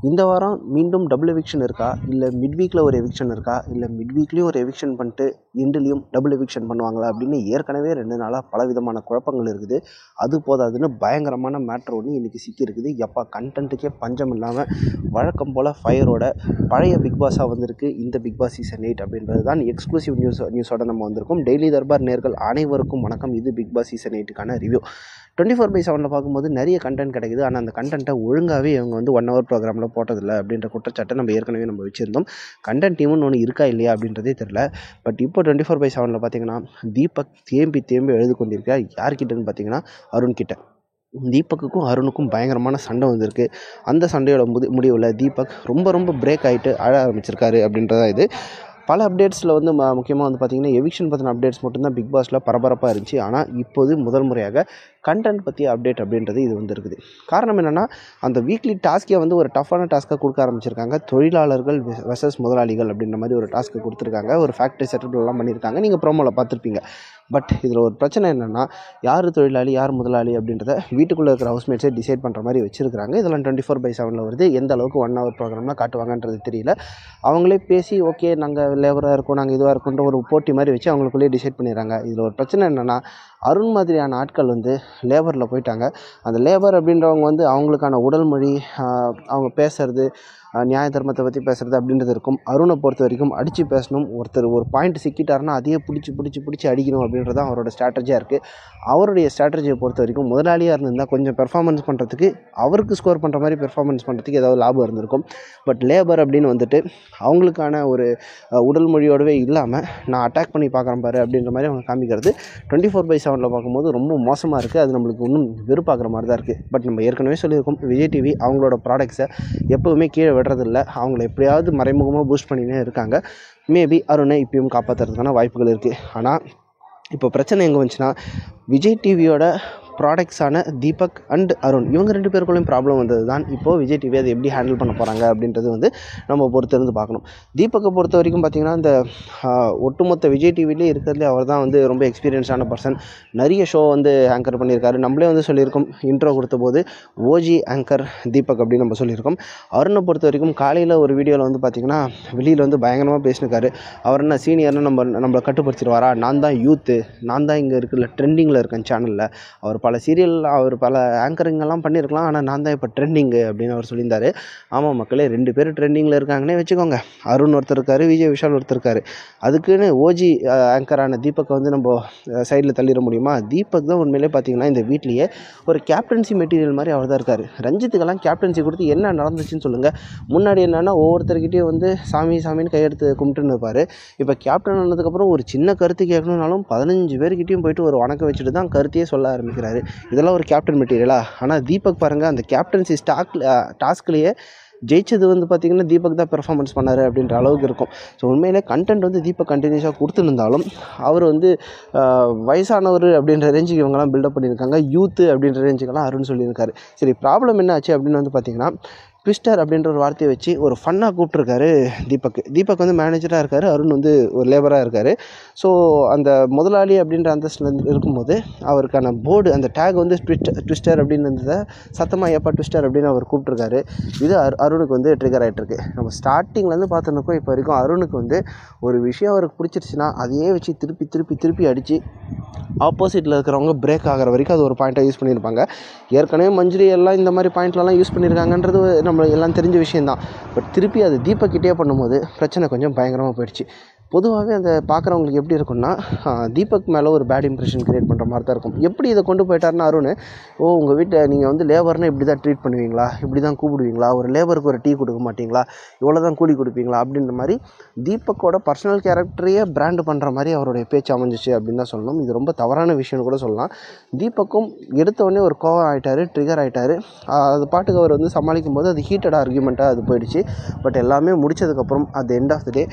இந்த வாரம் மீண்டும் டபுள் எவிக்ஷன் இருக்கா, இல்லை மிட் வீக்கில் ஒரு எவிக்ஷன் இருக்கா, இல்லை மிட் வீக்லேயும் ஒரு எவிக்ஷன் பண்ணிட்டு எண்டுலேயும் டபுள் எவிக்ஷன் பண்ணுவாங்களா அப்படின்னு ஏற்கனவே 2 நாளாக பல விதமான குழப்பங்கள் இருக்குது. அது போதாதுன்னு பயங்கரமான மேட்ரு ஒன்று இன்றைக்கி சிக்கியிருக்குது. எப்போ கண்டென்ட்டுக்கே பஞ்சம் இல்லாமல் வழக்கம் போல் ஃபயரோட பழைய பிக் பாஸாக வந்திருக்கு இந்த பிக் பாஸ் சீசன் 8 அப்படின்றது தான் எக்ஸ்க்ளூசிவ் நியூஸோட நம்ம வந்திருக்கோம். டெய்லி தர்பார் நேர்கள் அனைவருக்கும் வணக்கம். இது பிக் பாஸ் சீசன் 8க்கான ரிவ்யூ. 24/7 பார்க்கும்போது நிறைய கண்டென்ட் கிடைக்குது. ஆனால் அந்த கண்டென்ட்டை ஒழுங்காகவே இவங்க வந்து 1 hour ப்ரோக்ராமில் போட்டதில்லை அப்படின்ற குற்றச்சாட்டை நம்ம ஏற்கனவே வச்சுருந்தோம். கண்டென்ட் டீம்னு ஒன்று இருக்கா இல்லையா அப்படின்றதே தெரில. பட் இப்போ 24/7 பார்த்தீங்கன்னா தீபக் தேம்பி எழுது கொண்டிருக்கார். யார்கிட்டன்னு பார்த்தீங்கன்னா அருண்கிட்ட. தீபக்குக்கும் அருணுக்கும் பயங்கரமான சண்டை வந்திருக்கு. அந்த சண்டையோட முடிவில் தீபக் ரொம்ப பிரேக் ஆகிட்டு அழ ஆரம்பிச்சிருக்காரு அப்படின்றதா இது. பல அப்டேட்ஸில் வந்து முக்கியமாக வந்து பார்த்திங்கன்னா எவிக்ஷன் பற்றின அப்டேட்ஸ் மட்டும்தான் பிக் பாஸில் பரபரப்பாக இருந்துச்சு. ஆனால் இப்போது முதல் முறையாக கண்டென்ட் பற்றிய அப்டேட் அப்படின்றது இது வந்து இருக்குது. காரணம் என்னென்னா, அந்த வீக்லி டாஸ்க்கே வந்து ஒரு டஃப்பான டாஸ்க்காக கொடுக்க ஆரம்பிச்சிருக்காங்க. தொழிலாளர்கள் வெர்சஸ் முதலாளிகள் அப்படின்ற மாதிரி ஒரு டாஸ்க்கு கொடுத்துருக்காங்க. ஒரு ஃபேக்ட்ரி செட்டப்லாம் பண்ணியிருக்காங்க. நீங்கள் ப்ரோமோவில் பார்த்துருப்பீங்க. பட் இதில் ஒரு பிரச்சனை என்னென்னா, யார் தொழிலாளி யார் முதலாளி அப்படின்றத வீட்டுக்குள்ளே இருக்கிற ஹவுஸ்மேட்ஸே டிசைட் பண்ணுற மாதிரி வச்சுருக்காங்க. இதெல்லாம் 24/7 வருது. எந்த அளவுக்கு 1 hour ப்ரோக்ராம்லாம் காட்டுவாங்கன்றது தெரியல. அவங்களே பேசி ஓகே நாங்கள் லேபராக இருக்கோம், நாங்கள் இதுவாக இருக்கோன்ற ஒரு போட்டி மாதிரி வச்சு அவங்களுக்குள்ளேயே டிசைட் பண்ணிடுறாங்க. இதில் ஒரு பிரச்சனை என்னென்னா, அருண் மாதிரியான ஆட்கள் வந்து லேபரில் போயிட்டாங்க. அந்த லேபர் அப்படின்றவங்க வந்து அவங்களுக்கான உடல் மொழி, அவங்க பேசுகிறது, நியாய தர்மத்தை பற்றி பேசுகிறது அப்படின்றது இருக்கும். அருணை பொறுத்த வரைக்கும் அடித்து பேசணும். ஒருத்தர் ஒரு பாயிண்ட் சிக்கிட்டாருன்னா அதையே பிடிச்சி அடிக்கணும் அப்படின்றது தான் அவரோட ஸ்ட்ராட்டஜியாக இருக்குது. அவருடைய ஸ்ட்ராட்டஜியை பொறுத்த வரைக்கும் முதலாளியாக இருந்திருந்தால் கொஞ்சம் பெர்ஃபார்மன்ஸ் பண்ணுறதுக்கு, அவருக்கு ஸ்கோர் பண்ணுற மாதிரி பெர்ஃபார்மன்ஸ் பண்ணுறதுக்கு ஏதாவது லாபம் இருந்திருக்கும். பட் லேபர் அப்படின்னு வந்துட்டு அவங்களுக்கான ஒரு உடல் மொழியோடவே இல்லாமல் நான் அட்டாக் பண்ணி பார்க்குறேன் பாரு அப்படின்ற மாதிரி அவங்க காமிக்கிறது 24/7 பார்க்கும்போது ரொம்ப மோசமாக இருக்குது. அது நம்மளுக்கு இன்னும் வெறுப்பாக்குற மாதிரி தான் இருக்குது. பட் நம்ம ஏற்கனவே சொல்லியிருக்கோம், விஜய் டிவி அவங்களோட ப்ராடக்ட்ஸை எப்போவுமே கீழே விடுறதில்ல. அவங்கள எப்படியாவது மறைமுகமாக பூஸ்ட் பண்ணினே இருக்காங்க. மேபி அருணை இப்பயும் காப்பாற்றுறதுக்கான வாய்ப்புகள் இருக்குது. ஆனால் இப்போ பிரச்சனை எங்கே வந்துச்சுன்னா, விஜய் டிவியோட ப்ராடக்ட்ஸான தீபக் அண்ட் அருண் இவங்க 2 பேருக்குள்ளேயும் ப்ராப்ளம் வந்தது தான். இப்போது விஜய் டிவி அதை எப்படி ஹேண்டில் பண்ண போகிறாங்க அப்படின்றது வந்து நம்ம பொறுத்திருந்து பார்க்கணும். தீபக்கை பொறுத்த வரைக்கும் பார்த்திங்கன்னா, இந்த ஒட்டுமொத்த விஜய் டிவிலே இருக்கிறதுலே அவர் தான் வந்து ரொம்ப எக்ஸ்பீரியன்ஸான பர்சன். நிறைய ஷோ வந்து ஆங்கர் பண்ணியிருக்காரு. நம்மளே வந்து சொல்லியிருக்கோம், இன்ட்ரோ கொடுத்த போது ஓஜி ஆங்கர் தீபக் அப்படின்னு நம்ம சொல்லியிருக்கோம். அருணை பொறுத்த வரைக்கும் காலையில் ஒரு வீடியோவில் வந்து பார்த்திங்கன்னா வெளியில் வந்து பயங்கரமாக பேசினிருக்காரு. அவர் என்ன சீனியர்னு நம்மளை கட்டுப்படுத்திடுவாரா, நான் தான் யூத்து, நான் தான் இங்கே இருக்கிற ட்ரெண்டிங்கில் இருக்கேன் சேனலில், அவர் பல சீரியல் அவர் பல ஆங்கரிங்கெல்லாம் பண்ணியிருக்கலாம், ஆனால் நான் தான் இப்போ ட்ரெண்டிங்கு அப்படின்னு அவர் சொல்லியிருந்தார். ஆமாம் மக்களே, 2 பேர் ட்ரெண்டிங்கில் இருக்காங்கன்னே வச்சுக்கோங்க. அருண் ஒருத்தர் இருக்கார், விஜய் விஷால் ஒருத்தர் இருக்கார். அதுக்குன்னு ஓஜி ஆங்கரான தீபக்கை வந்து நம்ம சைடில் தள்ளிட முடியுமா? தீபக் தான் உண்மையிலே பார்த்திங்கன்னா இந்த வீட்லேயே ஒரு கேப்டன்சி மெட்டீரியல் மாதிரி அவர் தான் இருக்கார். ரஞ்சித்துக்கெல்லாம் கேப்டன்சி கொடுத்து என்ன நடந்துச்சுன்னு சொல்லுங்கள். முன்னாடி என்னென்னா ஒவ்வொருத்தர்கிட்டையும் வந்து சாமின்னு கையெடுத்து கும்பிட்டுன்னு இருப்பார். இப்போ கேப்டன் ஆனதுக்கப்புறம் ஒரு சின்ன கருத்து கேட்கணுன்னாலும் 15 பேர்கிட்டையும் போயிட்டு ஒரு வணக்கம் வச்சுட்டு தான் கருத்தையே சொல்ல ஆரம்பிக்கிறாரு. இதெல்லாம் ஒரு கேப்டன் மெட்டீரியலா? ஆனால் தீபக் பாருங்கள், அந்த கேப்டன்சி டாஸ்க்லேயே ஜெயிச்சது வந்து பார்த்திங்கன்னா தீபக் தான் பெர்ஃபார்மன்ஸ் பண்ணார் அப்படின்ற அளவுக்கு இருக்கும். ஸோ உண்மையிலே கண்டென்ட் வந்து தீபக் கண்டினியூஸாக கொடுத்துருந்தாலும் அவர் வந்து வயசானவர் அப்படின்ற ரேஞ்சுக்கு இவங்கெல்லாம் பில்டப் பண்ணியிருக்காங்க. யூத்து அப்படின்ற ரேஞ்சுக்கெல்லாம் அருண் சொல்லியிருக்காரு. சரி, ப்ராப்ளம் என்ன ஆச்சு அப்படின்னு வந்து பார்த்திங்கன்னா, ட்விஸ்டர் அப்படின்ற ஒரு வார்த்தையை வச்சு ஒரு ஃபன்னாக கூப்பிட்ருக்காரு தீபக் வந்து மேனேஜராக இருக்கார், அருண் வந்து ஒரு லேபராக இருக்கார். ஸோ அந்த முதலாளி அப்படின்ற அந்தஸ்தில் இருக்கும்போது அவருக்கான போர்டு அந்த டேக் வந்து ட்விஸ்டர் அப்படின்னு இருந்ததை சத்தமாக ஏப்பா ட்விஸ்டர் அப்படின்னு அவர் கூப்பிட்ருக்காரு. இது அருணுக்கு வந்து ட்ரிகர் ஆகிட்டுருக்கு. நம்ம ஸ்டார்டிங்லேருந்து பார்த்துருக்கோம் இப்போ வரைக்கும் அருணுக்கு வந்து ஒரு விஷயம் அவருக்கு பிடிச்சிருச்சுன்னா அதையே வச்சு திருப்பி அடித்து ஆப்போசிட்டில் இருக்கிறவங்க பிரேக் ஆகிற வரைக்கும் அது ஒரு பாயிண்ட்டாக யூஸ் பண்ணியிருப்பாங்க. ஏற்கனவே மஞ்சுரி எல்லாம் இந்த மாதிரி பாயிண்ட்லலாம் யூஸ் பண்ணியிருக்காங்கன்றது நம்ம எல்லாம் தெரிஞ்ச விஷயந்தான். பட் திருப்பி அது தீபக்கிட்டே பண்ணும்போது பிரச்சனை கொஞ்சம் பயங்கரமாக போயிடுச்சு. பொதுவாகவே அந்த பார்க்குறவங்களுக்கு எப்படி இருக்குன்னா, தீபக் மேலே ஒரு பேட் இம்ப்ரெஷன் க்ரியேட் பண்ணுற மாதிரி தான் இருக்கும். எப்படி இதை கொண்டு போயிட்டாருன்னா அருண், உங்கள் வீட்டை நீங்கள் வந்து லேபர்னால் இப்படி தான் ட்ரீட் பண்ணுவீங்களா, இப்படி தான் கூப்பிடுவீங்களா, ஒரு லேபருக்கு ஒரு டீ கொடுக்க மாட்டிங்களா, இவ்வளோ தான் கூலி கொடுப்பீங்களா அப்படின்ற மாதிரி தீபக்கோட பர்சனல் கேரக்டரையே பிராண்டு பண்ணுற மாதிரி அவருடைய பேச்சு அமைஞ்சிச்சு அப்படின்னு தான் சொல்லணும். இது ரொம்ப தவறான விஷயம்னு கூட சொல்லலாம். தீபக்கும் எடுத்தவொடனே ஒரு கோவம் ஆகிட்டார், ட்ரிகர் ஆகிட்டார். அது பாட்டுக்கு அவர் வந்து சமாளிக்கும் போது அது ஹீட்டட் ஆர்கியூமெண்ட்டாக அது போயிடுச்சு. பட் எல்லாமே முடிச்சதுக்கப்புறம் அட் எண்ட் ஆஃப் த டே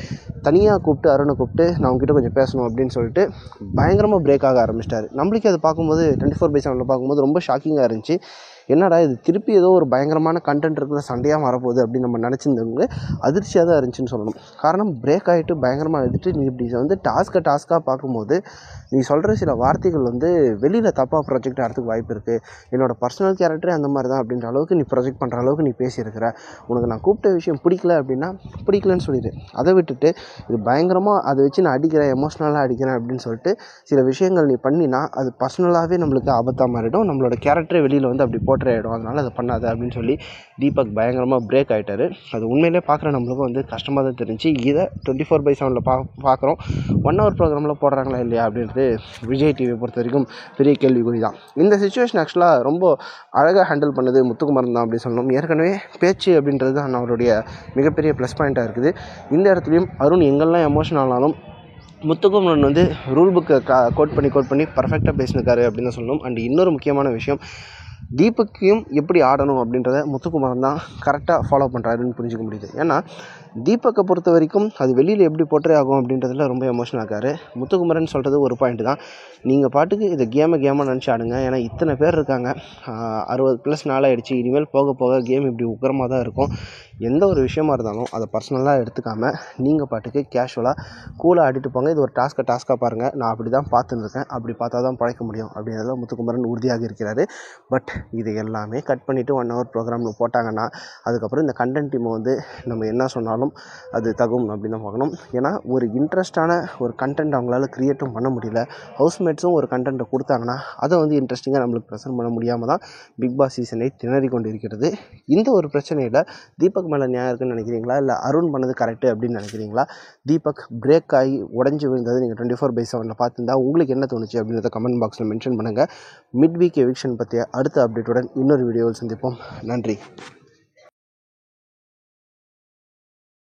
தனியாக கூப்பிட்டு அருணை கூப்பிட்டு நான் உங்ககிட்ட கொஞ்சம் பேசணும் அப்படின்னு சொல்லிட்டு பயங்கரமாக பிரேக் ஆக ஆரம்பிச்சிட்டாரு. நம்மளுக்கே அதை பார்க்கும்போது 24/7 பார்க்கும்போது ரொம்ப ஷாக்கிங்காக இருந்துச்சு. என்னடா இது திருப்பி ஏதோ ஒரு பயங்கரமான கண்டென்ட் இருக்கிற சண்டையாக வரப்போகுது அப்படின்னு நம்ம நினச்சிருந்தவங்க அதிர்ச்சியாக தான் இருந்துச்சுன்னு சொல்லணும். காரணம் பிரேக் ஆகிட்டு பயங்கரமாக எழுதிட்டு நீ இப்படி வந்து டாஸ்க்காக பார்க்கும்போது நீ சொல்கிற சில வார்த்தைகள் வந்து வெளியில் தப்பாக ப்ரொஜெக்ட் ஆகிறதுக்கு வாய்ப்பு இருக்குது. என்னோடய பர்சனல் கேரக்டரே அந்த மாதிரி தான் அப்படின்ற அளவுக்கு நீ ப்ரொஜெக்ட் பண்ணுற அளவுக்கு நீ பேசியிருக்கிற. உனக்கு நான் கூப்பிட்ட விஷயம் பிடிக்கல அப்படின்னா பிடிக்கலன்னு சொல்லிடு. அதை விட்டுட்டு இது பயங்கரமாக அதை வச்சு நான் அடிக்கிறேன், எமோஷ்னலாக அடிக்கிறேன் அப்படின்னு சொல்லிட்டு சில விஷயங்கள் நீ பண்ணினா அது பர்சனலாகவே நம்மளுக்கு ஆபத்தாக மாறிடும். நம்மளோட கேரக்டரே வெளியில் வந்து அப்படி போர்ட்ரே ஆகிடும். அதனால் அதை பண்ணாத அப்படின்னு சொல்லி தீபக் பயங்கரமாக பிரேக் ஆகிட்டார். அது உண்மையிலே பார்க்குற நம்மளுக்கும் வந்து கஷ்டமாக தான் தெரிஞ்சு. இதை 24/7 பார்க்குறோம். 1 hour ப்ரோக்ராமில் போடுறாங்களா இல்லையா அப்படின்றது விஜய் டிவியை பொறுத்த வரைக்கும் பெரிய கேள்விக்குறி தான். இந்த சிச்சுவேஷன் ஆக்சுவலாக ரொம்ப அழகாக ஹேண்டில் பண்ணது முத்துக்குமரன் தான் அப்படி சொல்லணும். ஏற்கனவே பேச்சு அப்படின்றது தான் அவருடைய மிகப்பெரிய ப்ளஸ் பாயிண்ட்டாக இருக்குது. இந்த இடத்துலையும் அருண் எங்கெல்லாம் எமோஷனல் ஆனாலும் முத்துக்குமரன் வந்து ரூல் புக்கை கோட் பண்ணி பர்ஃபெக்டாக பேசினிருக்காரு அப்படின்னு தான் சொல்லணும். அண்ட் இன்னொரு முக்கியமான விஷயம், தீபக்கையும் எப்படி ஆடணும் அப்படின்றத முத்துக்குமரன் தான் கரெக்டாக ஃபாலோ பண்ணுறாருன்னு புரிஞ்சிக்க முடியுது. ஏன்னா தீபக்கை பொறுத்த வரைக்கும் அது வெளியில் எப்படி போர்ட்ரே ஆகும் அப்படின்றதுல ரொம்ப எமோஷனல் ஆகாரு. முத்துக்குமரன் சொல்கிறது ஒரு பாயிண்ட் தான், நீங்கள் பாட்டுக்கு இதை கேமாக நினச்சி ஆடுங்க. ஏன்னா இத்தனை பேர் இருக்காங்க, 60+ நாளாகிடுச்சு. இனிமேல் போக கேம் இப்படி உக்கிரமாக தான் இருக்கும். எந்த ஒரு விஷயமா இருந்தாலும் அதை பர்சனலாக எடுத்துக்காமல் நீங்கள் பாட்டுக்கு கேஷுவலாக கூலாக ஆடிட்டு போங்க. இது ஒரு டாஸ்க்காக பாருங்கள். நான் அப்படி தான் பார்த்துருக்கேன். அப்படி பார்த்தா தான் பழைக்க முடியும் அப்படின்றத முத்துக்குமரன் உறுதியாக இருக்கிறாரு. பட் இது எல்லாமே கட் பண்ணிவிட்டு 1 hour ப்ரோக்ராமில் போட்டாங்கன்னா அதுக்கப்புறம் இந்த கண்டென்ட் டீமை வந்து நம்ம என்ன சொன்னாலும் அது தகும் அப்படின்னு தான் பார்க்கணும். ஏன்னா ஒரு இன்ட்ரெஸ்டான ஒரு கண்டென்ட் அவங்களால க்ரியேட்டும் பண்ண முடியல. ஹவுஸ்மேட்ஸும் ஒரு கண்டென்ட்டை கொடுத்தாங்கன்னா அதை வந்து இன்ட்ரெஸ்டிங்காக நம்மளுக்கு ப்ரெசென்ட் பண்ண முடியாமல் தான் பிக் பாஸ் சீசனை திணறி கொண்டு இருக்கிறது. இந்த ஒரு பிரச்சனையில் தீபக் மேலே நியாயம் இருக்குன்னு நினைக்கிறீங்களா, இல்லை அருண் பண்ணது கரெக்டு அப்படின்னு நினைக்கிறீங்களா? தீபக் பிரேக் ஆகி உடஞ்சி விழுந்தது நீங்கள் 24/7 பார்த்துருந்தா உங்களுக்கு என்ன தோணுச்சு அப்படின்றத கமெண்ட் பாக்ஸில் மென்ஷன் பண்ணுங்கள். மிட் வீக் எவிக்ஷன் பற்றிய அடுத்த அப்டேட்டுடன் இன்னொரு வீடியோவில் சந்திப்போம். நன்றி.